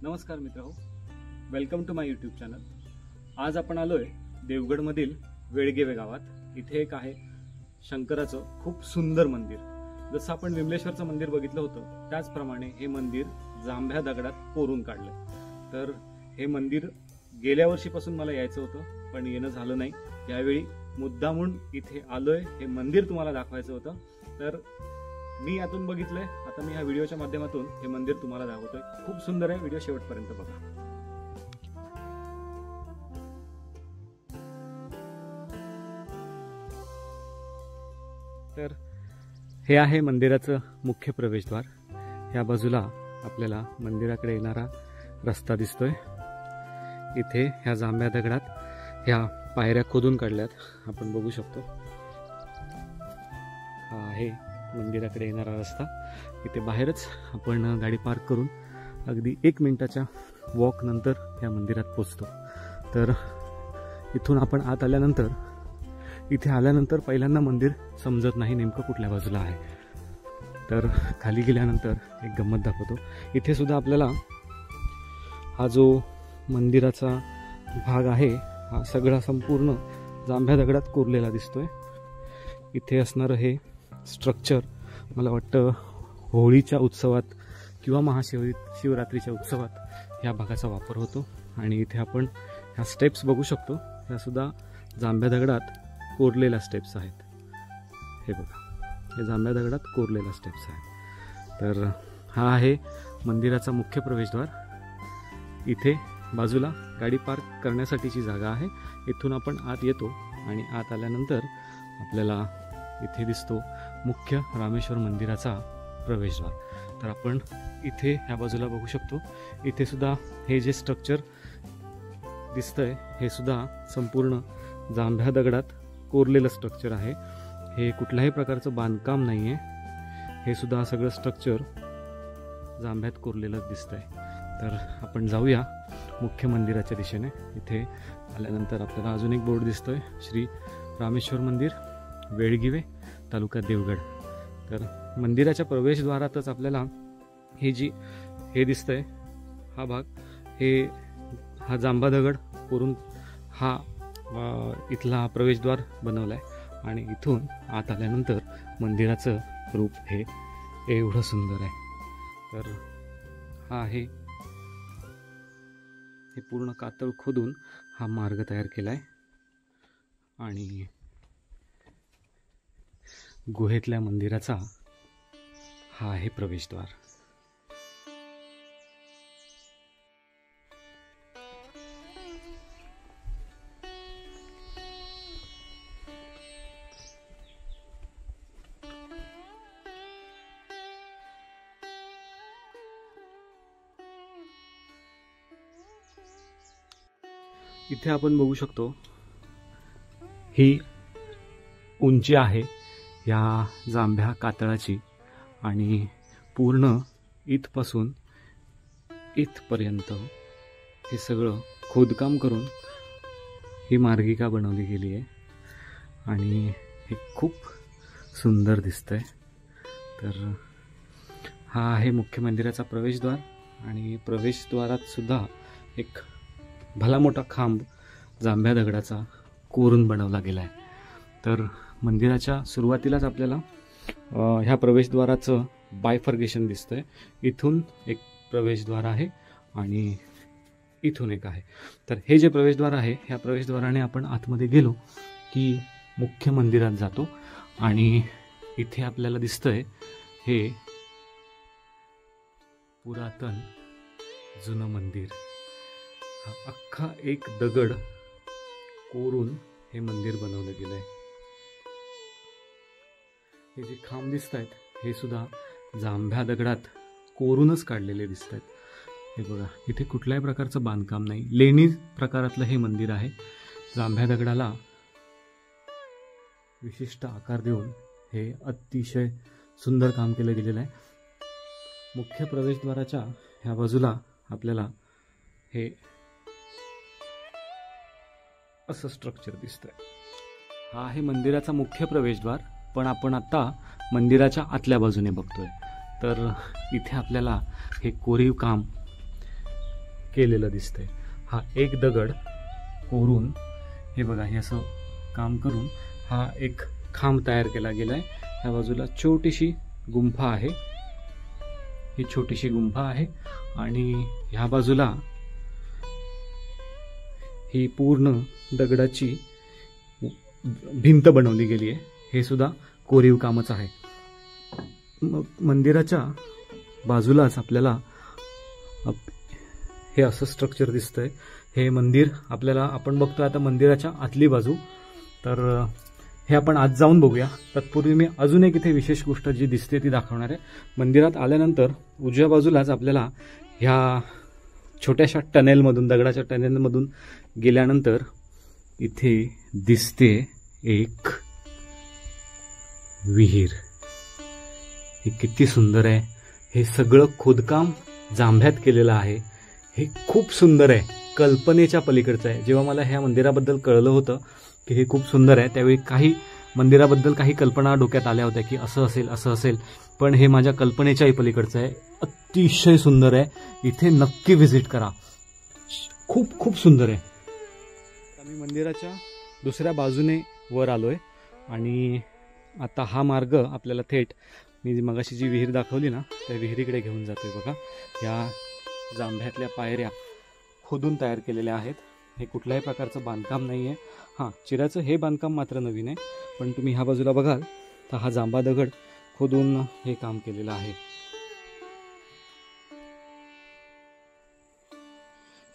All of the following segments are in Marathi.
नमस्कार मित्रहो, welcome to my YouTube channel. आज आपण आलोय देवगडमधील वेळगेवे गावात। इथे एक आहे शंकराचं खूप सुंदर मंदिर। जसं आपण विमलेश्वरचं मंदिर बघितलं होतं त्याचप्रमाणे हे मंदिर जांभ्या दगडात कोरून काढलं। तर हे मंदिर गेल्या वर्षीपासून मला यायचं होतं पण येणं झालं नाही। यावेळी मुद्दामून इथे आलोय, हे मंदिर तुम्हाला दाखवायचं होतं। तर मी यातून बघितलंय, आता मी ह्या व्हिडिओच्या माध्यमातून हे मंदिर तुम्हाला दाखवतोय। खूप सुंदर आहे, व्हिडिओ शेवटपर्यंत बघा। तर हे आहे मंदिराचं मुख्य प्रवेशद्वार। या बाजूला आपल्याला मंदिराकडे येणारा रस्ता दिसतोय। इथे ह्या जांभ्या दगडात ह्या पायऱ्या खोदून काढल्यात, आपण बघू शकतो। हा आहे मंदिराकडे येणारा रस्ता। इथे बाहेरच आपण गाडी पार्क करून अगदी 1 मिनिटाच्या वॉक नंतर या मंदिरात पोहोचतो। तर इथून आपण आत आल्यानंतर, इथे आल्यानंतर पहिल्यांदा मंदिर समजत नाही नेमकं कुठल्या बाजूला आहे। तर खाली गेल्यानंतर एक गंमत दाखवतो। इथे सुद्धा आपल्याला हा जो मंदिराचा भाग आहे हा सगळा संपूर्ण जांभ्या दगडात कोरलेला दिसतोय। इथे असणारं हे स्ट्रक्चर मला वाटतं होळीच्या उत्सवात किंवा महाशिवरात्रीच्या उत्सवात या भागाचा वापर होतो। आणि इथे आपण ह्या स्टेप्स बघू शकतो, ह्या सुद्धा जांभ्या दगडात कोरलेल्या स्टेप्स आहेत। हे बघा, हे जांभ्या दगडात कोरलेल्या स्टेप्स आहेत। तर हा आहे मंदिराचा मुख्य प्रवेशद्वार। इथे बाजूला गाडी पार्क करण्यासाठीची जागा आहे। इथून आपण आत येतो आणि आत आल्यानंतर आपल्याला इथे दिसतो मुख्य रामेश्वर मंदिराचा प्रवेशद्वार। तर आपण इथे ह्या बाजूला बघू शकतो, इथे सुद्धा हे जे स्ट्रक्चर दिसतंय हे सुद्धा संपूर्ण जांभ्या दगडात कोरलेलं स्ट्रक्चर आहे। हे कुठल्याही प्रकारचं बांधकाम नाही आहे, हे सुद्धा सगळं स्ट्रक्चर जांभ्यात कोरलेलं दिसतंय। तर आपण जाऊया मुख्य मंदिराच्या दिशेने। इथे आल्यानंतर आपल्याला अजून एक बोर्ड दिसतोय, श्री रामेश्वर मंदिर, वेळगिवे, तालुका देवगड। तर मंदिराच्या प्रवेशद्वारातच आपल्याला हे दिसतंय हा भाग, हा जांभा दगड कोरून हा इथला प्रवेशद्वार बनवलाय। आणि इथून आत आल्यानंतर मंदिराचं रूप हे एवढं सुंदर आहे। तर हा आहे, हे पूर्ण कातळ खोदून हा मार्ग तयार केलाय आणि गुहेतल्या मंदिराचा हा आहे प्रवेशद्वार। इथे आपण बघू शकतो ही उंची आहे या जांभ्या कातळाची आणि पूर्ण इथपासून इथपर्यंत हे सगळं खोदकाम करून ही मार्गिका बनवली गेली आहे आणि हे खूप सुंदर दिसतंय। तर हा आहे मुख्य मंदिराचा प्रवेशद्वार आणि प्रवेशद्वारात सुद्धा एक भला मोठा खांब जांभ्या दगडाचा कोरून बनवला गेला आहे। तर मंदिराच्या सुरुवातीलाच आपल्याला ह्या प्रवेशद्वाराचं बायफर्गेशन दिसतंय। इथून एक प्रवेशद्वार आहे आणि इथून एक आहे। तर हे जे प्रवेशद्वार आहे, ह्या प्रवेशद्वाराने आपण आतमध्ये गेलो की मुख्य मंदिरात जातो आणि इथे आपल्याला दिसतंय हे पुरातन जुनं मंदिर। हा अख्खा एक दगड कोरून हे मंदिर बनवलं गेलंय। हे जे खांब दिसत आहेत हे सुद्धा जांभ्या दगडात कोरूनच काढलेले दिसत आहेत। हे बघा, इथे कुठल्याही प्रकारचं बांधकाम नाही, लेणी प्रकारातलं हे मंदिर आहे। जांभ्या दगडाला विशिष्ट आकार देऊन हे अतिशय सुंदर काम केलं गेलेलं आहे। मुख्य प्रवेशद्वाराच्या ह्या बाजूला आपल्याला हे असं स्ट्रक्चर दिसतंय। हा आहे मंदिराचा मुख्य प्रवेशद्वार, पण आपण आता मंदिराच्या आतल्या बाजूने बघतोय। तर इथे आपल्याला हे कोरीव काम केलेलं दिसतंय. हा एक दगड कोरून हे बघा हे असं काम करून हा एक खांब तयार केला गेलाय. ह्या बाजूला छोटीशी गुंफा आहे, ही छोटीशी गुंफा आहे आणि ह्या बाजूला ही पूर्ण दगडाची भिंत बनवली गेली आहे. हे सुद्धा कोरीव कामच आहे. मंदिराच्या बाजूलाच आपल्याला हे असं स्ट्रक्चर दिसतंय. हे मंदिर आपल्याला आपण बघतोय आता मंदिराच्या आतली बाजू. तर हे आपण आज जाऊन बघूया. तत्पूर्वी मी अजून एक इथे विशेष गोष्ट जी दिसते ती दाखवणार आहे. मंदिरात आल्यानंतर उजव्या बाजूलाच आपल्याला ह्या छोट्याशा टनेलमधून, दगडाच्या टनेलमधून गेल्यानंतर इथे दिसते एक विहीर. हे किती सुंदर आहे. हे सगळं खोदकाम जांभ्यात केलेलं आहे. हे खूप सुंदर आहे, कल्पनेच्या पलीकडचं आहे. जेव्हा मला ह्या मंदिराबद्दल कळलं होतं की हे खूप सुंदर आहे, त्यावेळी काही मंदिराबद्दल काही कल्पना डोक्यात आल्या होत्या की असं असेल असं असेल, पण हे माझ्या कल्पनेच्याही पलीकडचं आहे. अतिशय सुंदर आहे. इथे नक्की व्हिजिट करा. खूप खूप सुंदर आहे. आम्ही मंदिराच्या दुसऱ्या बाजूने वर आलोय आणि आता हा मार्ग आपल्याला थेट मी मगाशी जी विहीर दाखवली ना त्या विहिरीकडे घेऊन जातोय. बघा या जांभ्यातल्या पायऱ्या खोदून तयार केलेल्या आहेत. हे कुठल्याही प्रकारचं बांधकाम नाही आहे. हां, चिऱ्याचं हे बांधकाम मात्र नवीन आहे, पण तुम्ही ह्या बाजूला बघाल तर हा जांभा दगड खोदून हे काम केलेलं आहे.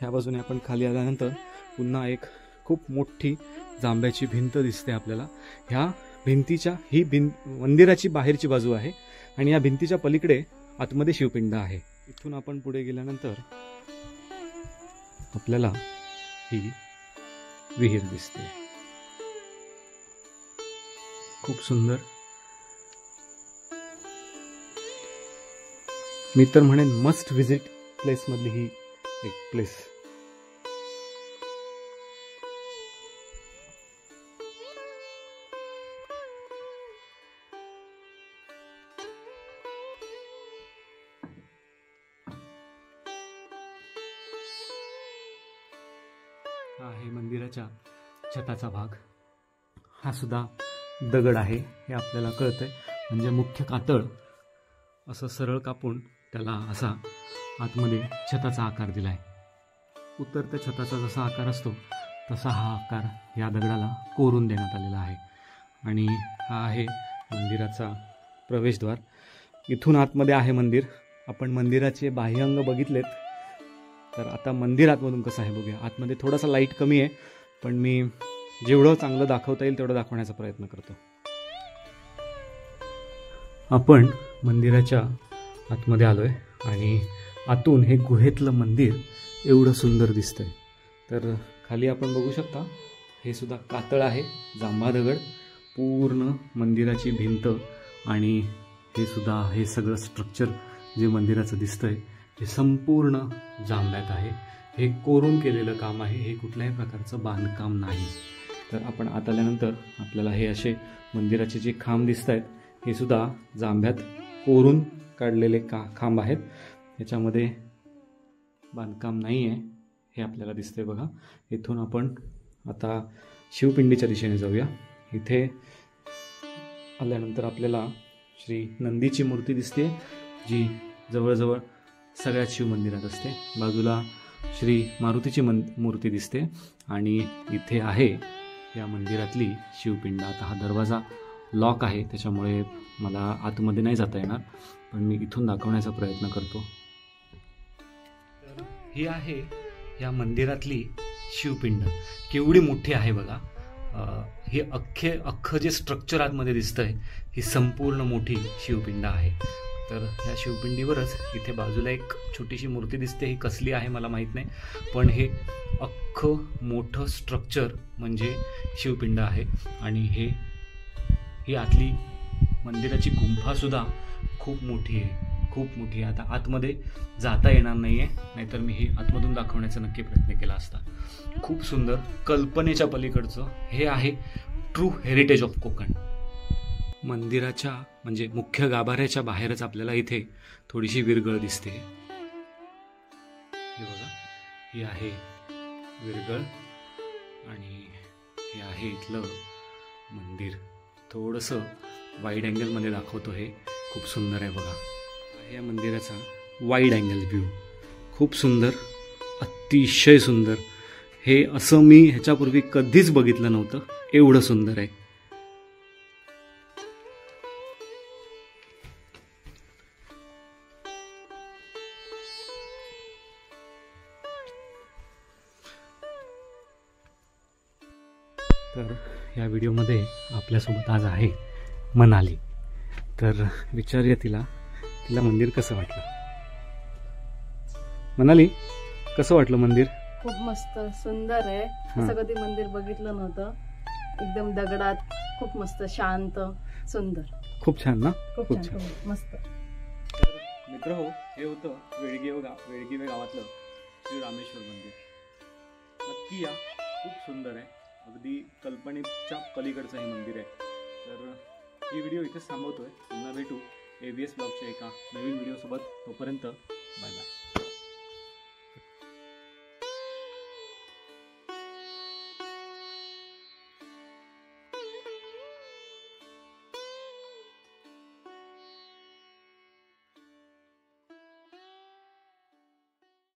ह्या बाजूने आपण खाली आल्यानंतर पुन्हा एक खूप मोठी जांभ्याची भिंत दिसते आपल्याला. ह्या भिंतीच्या ही मंदिराची बाहेरची बाजू आहे आणि या भिंतीच्या पलीकडे आतमध्ये शिवपिंड आहे. इथून आपण पुढे गेल्यानंतर आपल्याला ही विहीर दिसते. खूप सुंदर. मी तर म्हणेन मस्ट व्हिजिट प्लेस मधली ही एक प्लेस. हा आहे मंदिराच्या छताचा भाग. हा सुद्धा दगड आहे हे आपल्याला कळतंय. म्हणजे मुख्य कातळ असं सरळ कापून त्याला असा आतमध्ये छताचा आकार दिलाय. उतरत्या छताचा जसा आकार असतो तसा हा आकार या दगडाला कोरून देण्यात आलेला आहे. आणि हा आहे मंदिराचा प्रवेशद्वार. इथून आतमध्ये आहे मंदिर. आपण मंदिराचे बाह्यअंग बघितलेत, तर आता मंदिर आतमधून कसं आहे बघूया. आतमध्ये थोडासा लाईट कमी आहे, पण मी जेवढं चांगलं दाखवता येईल तेवढं दाखवण्याचा प्रयत्न करतो. आपण मंदिराच्या आतमध्ये आलोय आणि आतून हे गुहेतलं मंदिर एवढं सुंदर दिसतंय. तर खाली आपण बघू शकता हे सुद्धा कातळ आहे, जांभा दगड, पूर्ण मंदिराची भिंत आणि हे सुद्धा हे सगळं स्ट्रक्चर जे मंदिराचं दिसतंय हे संपूर्ण जांभ्यात आहे. हे कोरून केलेलं काम आहे. हे कुठल्याही प्रकारचं बांधकाम नाही. तर आपण आत आल्यानंतर आपल्याला हे असे मंदिराचे जे खांब दिसत आहेत हे सुद्धा जांभ्यात कोरून काढलेले खांब आहेत. याच्यामध्ये बांधकाम नाही आहे हे आपल्याला दिसतंय बघा. इथून आपण आता शिवपिंडीच्या दिशेने जाऊया. इथे आल्यानंतर आपल्याला श्री नंदीची मूर्ती दिसते, जी जवळजवळ सगळ्याच शिव मंदिरात असते. बाजूला श्री मारुतीची मूर्ती दिसते आणि इथे आहे या मंदिरातली शिवपिंड. आता हा दरवाजा लॉक आहे त्याच्यामुळे मला आतमध्ये नाही जाता येणार, पण मी इथून दाखवण्याचा प्रयत्न करतो. तर ही आहे या मंदिरातली शिवपिंड. केवढी मोठी आहे बघा. हे अख्खं जे स्ट्रक्चर आतमध्ये दिसतंय ही संपूर्ण मोठी शिवपिंड आहे. तर ह्या शिवपिंडीवरच इथे बाजूला एक छोटीशी मूर्ती दिसते. ही कसली आहे मला माहीत नाही, पण हे अख्खं मोठं स्ट्रक्चर म्हणजे शिवपिंड आहे. आणि ही आतली मंदिराची गुंफासुद्धा खूप मोठी आहे, खूप मोठी आहे. आता आतमध्ये जाता येणार नाही आहे, नाहीतर मी हे आतमधून दाखवण्याचा नक्की प्रयत्न केला असता. खूप सुंदर, कल्पनेच्या पलीकडचं हे आहे ट्रू हेरिटेज ऑफ कोकण. मंदिराच्या म्हणजे मुख्य गाभाऱ्याच्या बाहेरच आपल्याला इथे थोडीशी विरगळ दिसते. हे बघा, ही आहे विरगळ आणि हे आहे इथलं मंदिर. थोडंसं वाईड अँगलमध्ये दाखवतो. हे खूप सुंदर आहे बघा. या मंदिराचा वाईड अँगल व्ह्यू खूप सुंदर, अतिशय सुंदर. हे असं मी ह्याच्यापूर्वी कधीच बघितलं नव्हतं. एवढं सुंदर आहे. तर या व्हिडिओमध्ये आपल्यासोबत आज आहे मनाली. तर विचारूया तिला मंदिर कसं वाटलं. मनाली, कसं वाटलं मंदिर? खूप मस्त सुंदर आहे. असं कधी मंदिर बघितलं नव्हतं. एकदम दगडात, खूप मस्त, शांत, सुंदर. खूप छान ना? खूप छान, मस्त. तर मित्र हो, हे होतं वेळगी गावातलं श्री रामेश्वर मंदिर. नक्की या, खूप सुंदर आहे. अगदी कल्पनेच्या पलीकडचं हे मंदिर आहे. तर ही व्हिडिओ इथेच थांबवतोय. पुन्हा भेटू AVS ब्लॉगच्या एका नवीन व्हिडिओसोबत. तोपर्यंत बाय बाय.